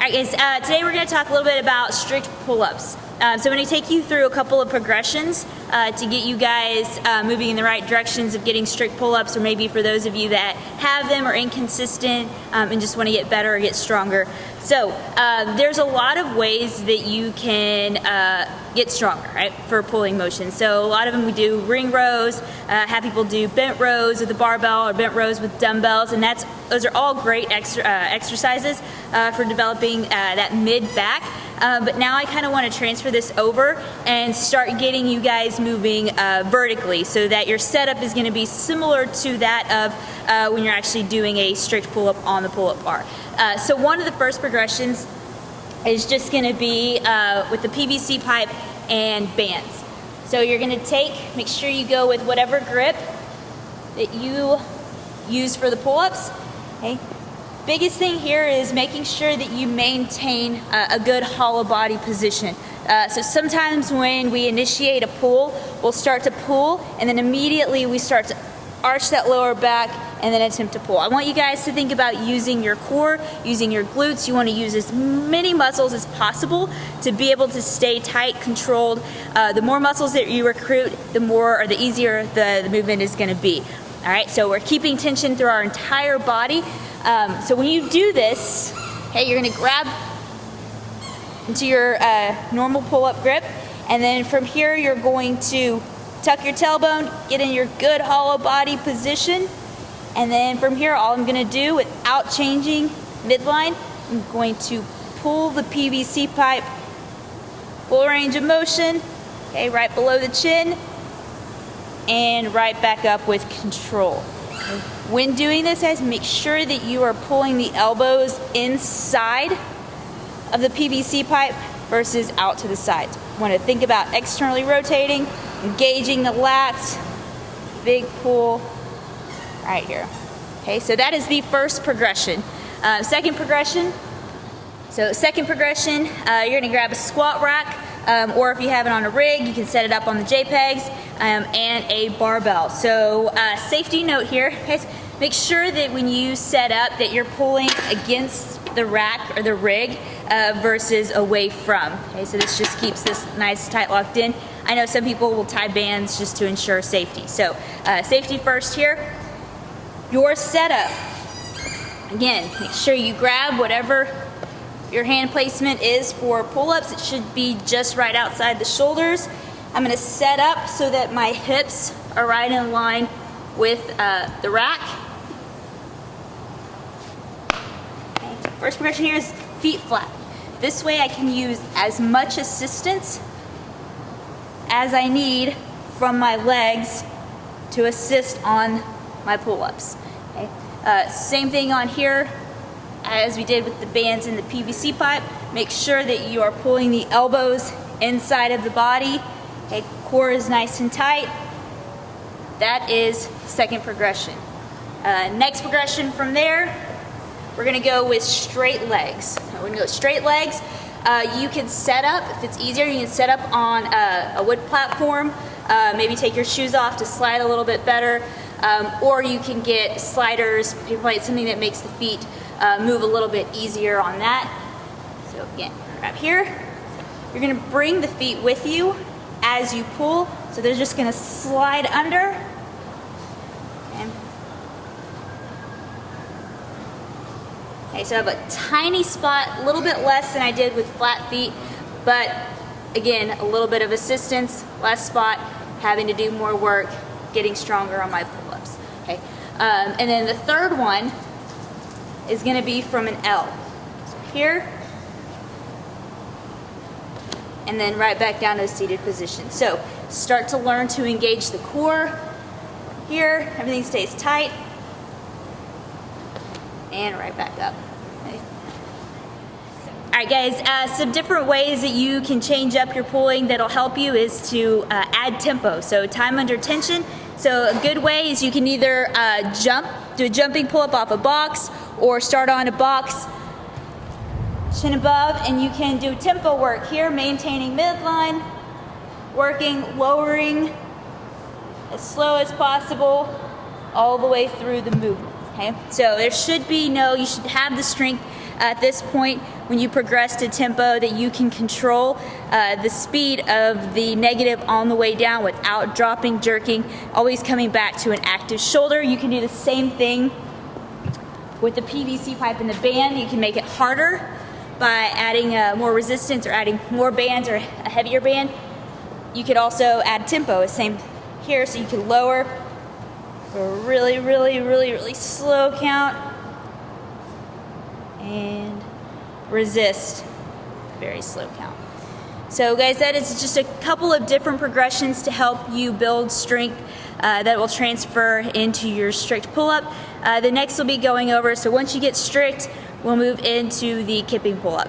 All right, guys, today we're going to talk a little bit about strict pull-ups. So I'm going to take you through a couple of progressions to get you guys moving in the right directions of getting strict pull-ups, or maybe for those of you that have them or inconsistent and just want to get better or get stronger. So there's a lot of ways that you can get stronger, right, for pulling motion. So a lot of them we do ring rows, have people do bent rows with a barbell or bent rows with dumbbells, and those are all great exercises for developing that mid-back. But now I kind of want to transfer this over and start getting you guys moving vertically, so that your setup is going to be similar to that of when you're actually doing a strict pull-up on the pull-up bar. So one of the first progressions is just going to be with the PVC pipe and bands. So you're going to make sure you go with whatever grip that you use for the pull-ups. Okay. Biggest thing here is making sure that you maintain a good hollow body position. So sometimes when we initiate a pull, we'll start to pull and then immediately we start to arch that lower back and then attempt to pull. I want you guys to think about using your core, using your glutes. You want to use as many muscles as possible to be able to stay tight, controlled. The more muscles that you recruit, the easier the movement is going to be. All right, so we're keeping tension through our entire body. So when you do this, okay, you're going to grab into your normal pull-up grip, and then from here you're going to tuck your tailbone, get in your good hollow body position, and then from here all I'm going to do without changing midline, I'm going to pull the PVC pipe, full range of motion, okay, right below the chin, and right back up with control. When doing this, guys, make sure that you are pulling the elbows inside of the PVC pipe versus out to the sides. You want to think about externally rotating, engaging the lats, big pull right here. Okay, so that is the first progression. Second progression, you're going to grab a squat rack, or if you have it on a rig, you can set it up on the JPEGs, and a barbell. So safety note here, guys, make sure that when you set up that you're pulling against the rack or the rig versus away from. Okay, so this just keeps this nice tight locked in. I know some people will tie bands just to ensure safety. So safety first here. Your setup, again, make sure you grab whatever your hand placement is for pull-ups. It should be just right outside the shoulders. I'm going to set up so that my hips are right in line with the rack. Okay. First progression here is feet flat. This way I can use as much assistance as I need from my legs to assist on my pull-ups. Okay. Same thing on here as we did with the bands in the PVC pipe. Make sure that you are pulling the elbows inside of the body. Okay, core is nice and tight. That is second progression. Next progression from there, we're gonna go with straight legs. We're gonna go straight legs. You can set up, if it's easier, you can set up on a wood platform. Maybe take your shoes off to slide a little bit better. Or you can get sliders, paper plate, something that makes the feet move a little bit easier on that. So again, grab here. You're gonna bring the feet with you as you pull. So they're just gonna slide under. Okay, so I have a tiny spot, a little bit less than I did with flat feet, but again, a little bit of assistance, less spot, having to do more work, getting stronger on my pull-ups. Okay, and then the third one is going to be from an L. So here, and then right back down to a seated position. So start to learn to engage the core. Here, everything stays tight, and right back up. Okay. All right, guys, some different ways that you can change up your pulling that'll help you is to add tempo, so time under tension. So a good way is you can either do a jumping pull-up off a box, or start on a box, chin above, and you can do tempo work here, maintaining midline, working, lowering as slow as possible, all the way through the movement. Okay, so there should be you should have the strength at this point when you progress to tempo that you can control the speed of the negative on the way down without dropping, jerking, always coming back to an active shoulder. You can do the same thing with the PVC pipe and the band. You can make it harder by adding more resistance or adding more bands or a heavier band. You could also add tempo, same here, so you can lower for a really, really, really, really slow count and resist, very slow count. So guys, that is just a couple of different progressions to help you build strength that will transfer into your strict pull-up. The next we'll be going over, so once you get strict, we'll move into the kipping pull-up.